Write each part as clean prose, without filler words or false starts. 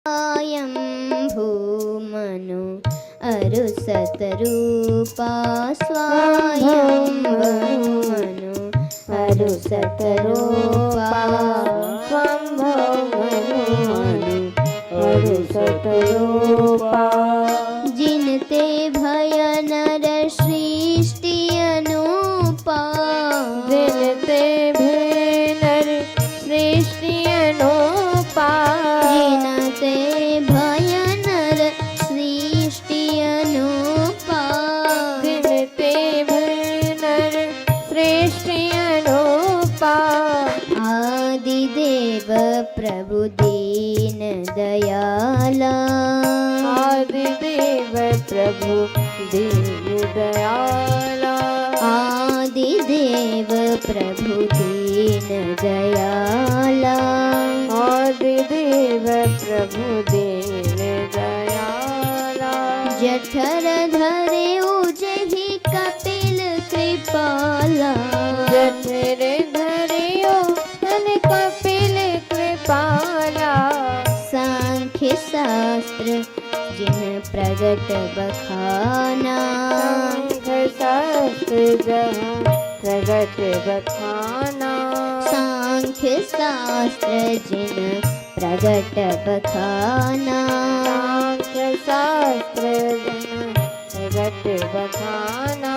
स्वयंभूमनु अरुसतरूपा स्वयंभूमनु अरुसतरूपा स्वयंभूमनु अरुसतरूपा जिनते भय नर सृष्टि अनूपा जिनते भय नर सृष्टि अनूपा जिनते भय नर सृष्टि अनूपा जिनते भय नर सृष्टि अनूपा आदिदेव प्रभु दीन दयाला आदिदेव प्रभु दीन दयाला आदिदेव प्रभु दीन दयाला आदिदेव प्रभु दीन दयाला जठर धरे उजहि कपिल कृपाला जठर धरियो धन कपिल कृपाला सांख्य शास्त्र जिन प्रगट बखाना सांख्य शास्त्र जहाँ प्रगट बखाना सांख्य शास्त्र जिन प्रगट बखाना सांख्य शास्त्र जहाँ प्रगट बखाना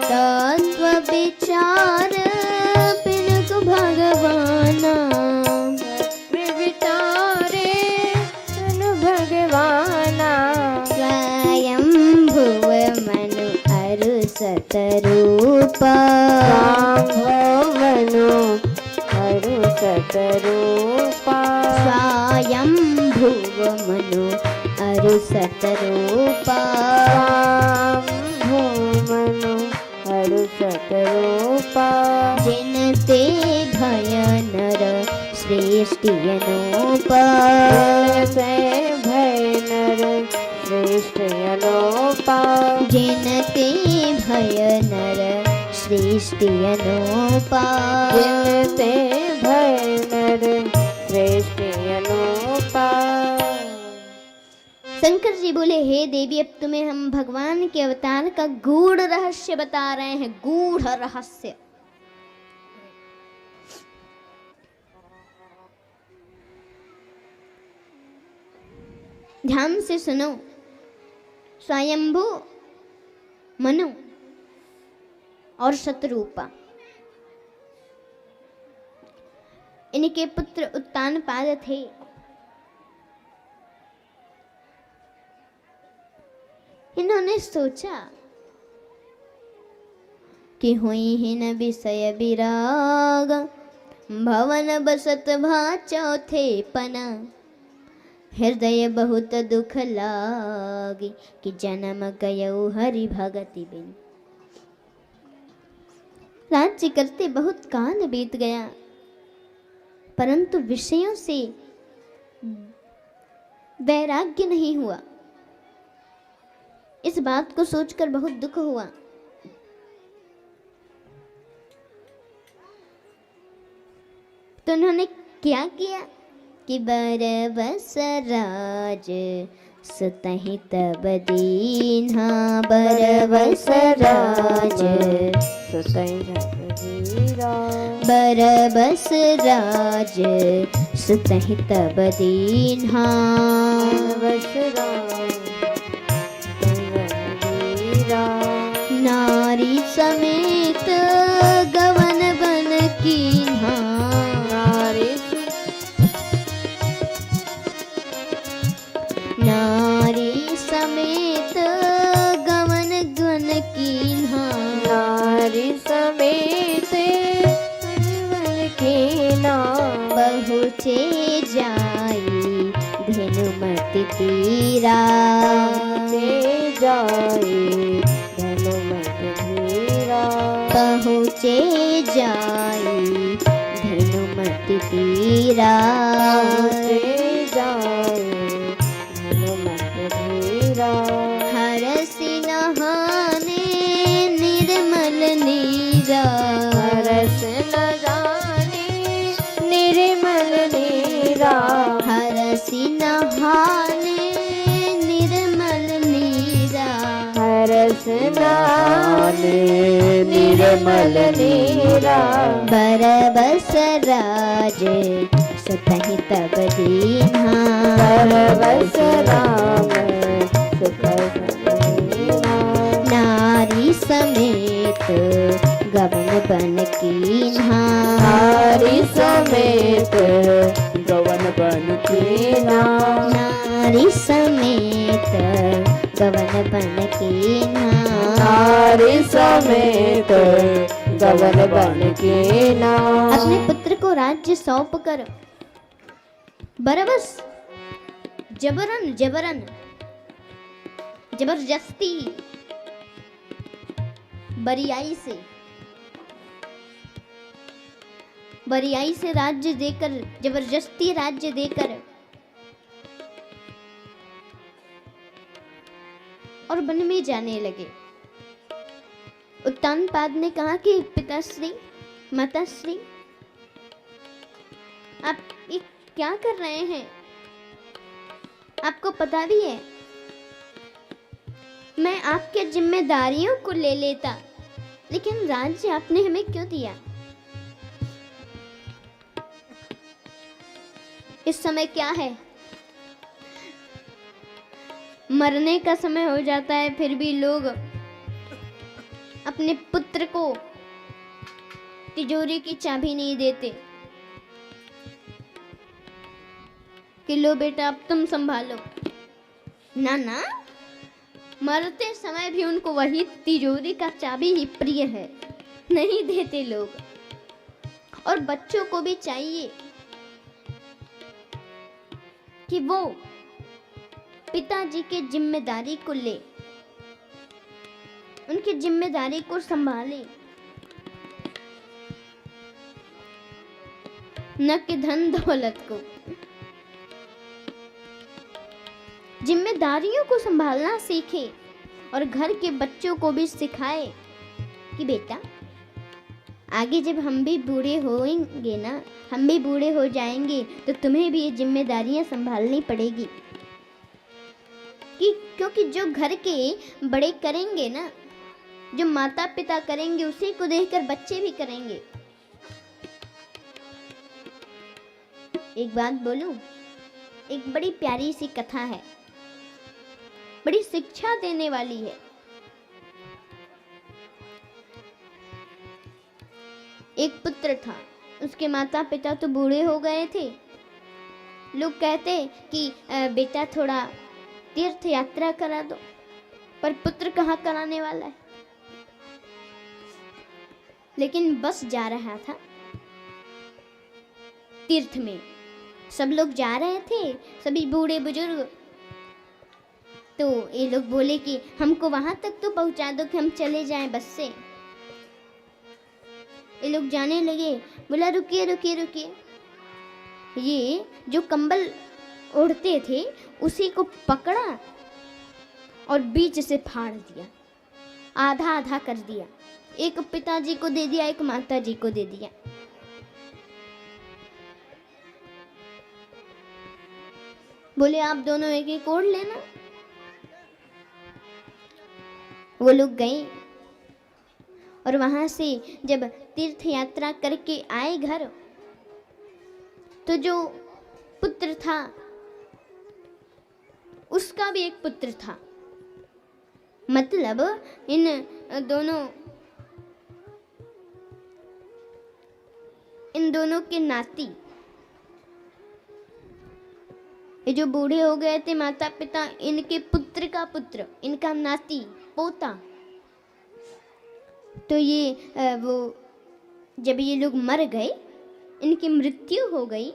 तत्व विचार पिनक भगवाना विचारे तनु भगवाना स्वयं भुव मनु अरु सतरूपा मनु हरु सतरूपा स्वयं भुव मनु अरु सतरूपा मनु हरु सतरूपा जिनते भय नर सृष्टि अनूपा से भय नर श्रेष्ठ अनूपा जिनते भय नर सृष्टि अनूपा जिनते भय नर श्रेष्ठ अनूपा। शंकर जी बोले, हे देवी, अब तुम्हें हम भगवान के अवतार का गूढ़ रहस्य बता रहे हैं। गूढ़ रहस्य। ध्यान से सुनो। स्वयंभू मनु और शतरूपा, इनके पुत्र उत्तानपाद थे। इन्होंने सोचा कि हुई ही न विषय विराग, भवन बसत भा चौथे पना, हृदय बहुत दुख लागी, कि जन्म गयो हरि भगति बिन। राज्य करते बहुत काल बीत गया, परंतु विषयों से वैराग्य नहीं हुआ। इस बात को सोचकर बहुत दुख हुआ। तो उन्होंने क्या किया कि बरबस राज सुतहि तब दीन्हा, बरबस राज बरबस राज सुतहि तब दीन्हा, नारी समेत गवन बन कीन्हा, नारी समेत गवन गन कीन्हा, नारी समेत गवन कीन्हा, पहुँचे जाई धेनुमति तीरा, जाए धनुमति धीरा, पहुँचे जाई धेनुमति तीरा, जाए धनुमति धीरा, हरसि नहाने निर्मल नीरा, हरस न जाने निर्मल नीरा, हरसि नहाने स्नाने निर्मल नीरा बरबस राज सुतहि तब दीन्हा परवश राम सुख दीन्हा नारी समेत गवन बन कीन्हा नारी समेत गवन बन कीन्हा नारी समेत गवन बन कीन्हा नारी समेत गवन बन कीन्हा अपने पुत्र को राज्य सौंप कर बरबस जबरन जबरन जबरदस्ती बरियाई से राज्य देकर जबरदस्ती राज्य देकर और वन में जाने लगे। उत्तानपाद ने कहा कि पिताश्री माताश्री आप ये क्या कर रहे हैं? आपको पता भी है मैं आपके जिम्मेदारियों को ले लेता, लेकिन राज्य आपने हमें क्यों दिया? इस समय क्या है, मरने का समय हो जाता है, फिर भी लोग अपने पुत्र को तिजोरी की चाबी नहीं देते कि लो बेटा अब तुम संभालो। ना ना, मरते समय भी उनको वही तिजोरी का चाबी ही प्रिय है, नहीं देते लोग। और बच्चों को भी चाहिए कि वो पिताजी के जिम्मेदारी को ले, उनकी जिम्मेदारी को संभाले, न कि धन दौलत को। जिम्मेदारियों को संभालना सीखे और घर के बच्चों को भी सिखाए कि बेटा आगे जब हम भी बूढ़े होंगे ना, हम भी बूढ़े हो जाएंगे, तो तुम्हें भी ये जिम्मेदारियां संभालनी पड़ेगी। क्योंकि जो घर के बड़े करेंगे ना, जो माता पिता करेंगे, उसी को देखकर बच्चे भी करेंगे। एक बात बोलूं, एक बड़ी प्यारी सी कथा है, बड़ी शिक्षा देने वाली है। एक पुत्र था, उसके माता पिता तो बूढ़े हो गए थे। लोग कहते कि बेटा थोड़ा तीर्थ यात्रा करा दो, पर पुत्र कहाँ कराने वाला है। लेकिन बस जा रहा था तीर्थ में, सब लोग जा रहे थे, सभी बूढ़े बुजुर्ग। तो ये लोग बोले कि हमको वहां तक तो पहुंचा दो कि हम चले जाएं बस से। ये लोग जाने लगे, बोला रुकिए रुकिए रुकिए। ये जो कंबल ओढ़ते थे उसी को पकड़ा और बीच से फाड़ दिया, आधा आधा कर दिया। एक पिताजी को दे दिया, एक माताजी को दे दिया। बोले आप दोनों एक एक ओढ़ लेना। वो लोग गए और वहां से जब तीर्थ यात्रा करके आए घर, तो जो पुत्र था उसका भी एक पुत्र था। मतलब इन दोनों के नाती, ये जो बूढ़े हो गए थे माता पिता, इनके पुत्र का पुत्र, इनका नाती पोता। तो ये वो जब ये लोग मर गए, इनकी मृत्यु हो गई,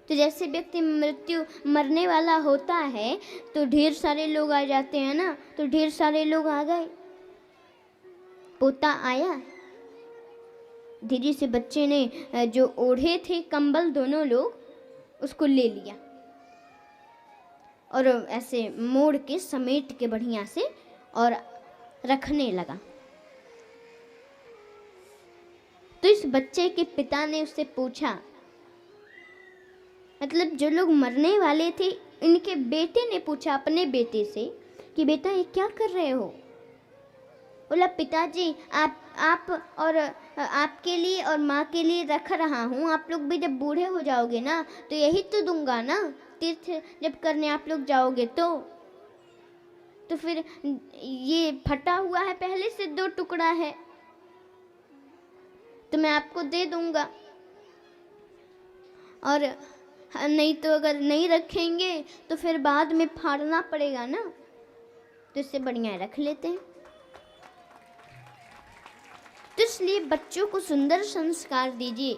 तो जैसे व्यक्ति मरने वाला होता है तो ढेर सारे लोग आ जाते हैं ना, तो ढेर सारे लोग आ गए। पोता आया, धीरे से बच्चे ने जो ओढ़े थे कंबल दोनों लोग, उसको ले लिया और ऐसे मोड़ के समेट के बढ़िया से और रखने लगा। तो इस बच्चे के पिता ने उससे पूछा, मतलब जो लोग मरने वाले थे, इनके बेटे ने पूछा अपने बेटे से कि बेटा ये क्या कर रहे हो? बोला पिताजी आप और आपके लिए और माँ के लिए रख रहा हूँ, आप लोग भी जब बूढ़े हो जाओगे ना तो यही तो दूंगा ना, तीर्थ जब करने आप लोग जाओगे तो फिर ये फटा हुआ है, पहले से 2 टुकड़ा है तो मैं आपको दे दूंगा, और नहीं तो अगर नहीं रखेंगे तो फिर बाद में फाड़ना पड़ेगा ना, तो इससे बढ़िया रख लेते हैं। तो इसलिए बच्चों को सुंदर संस्कार दीजिए,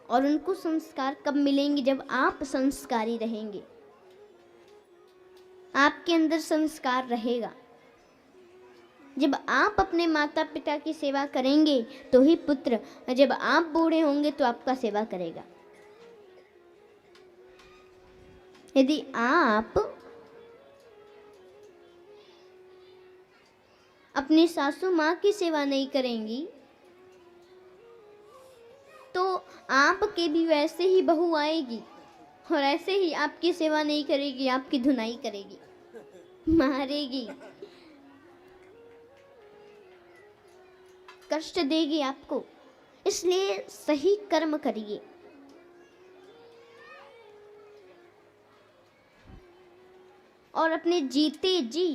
और उनको संस्कार कब मिलेंगे? जब आप संस्कारी रहेंगे, आपके अंदर संस्कार रहेगा। जब आप अपने माता पिता की सेवा करेंगे तो ही पुत्र जब आप बूढ़े होंगे तो आपका सेवा करेगा। यदि आप अपनी सासू माँ की सेवा नहीं करेंगी तो आपके भी वैसे ही बहू आएगी और ऐसे ही आपकी सेवा नहीं करेगी, आपकी धुनाई करेगी, मारेगी, कष्ट देगी आपको। इसलिए सही कर्म करिए। और अपने जीते जी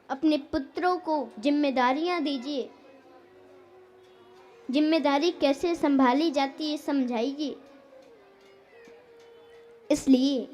अपने पुत्रों को जिम्मेदारियां दीजिए। जिम्मेदारी कैसे संभाली जाती है समझाइए। इसलिए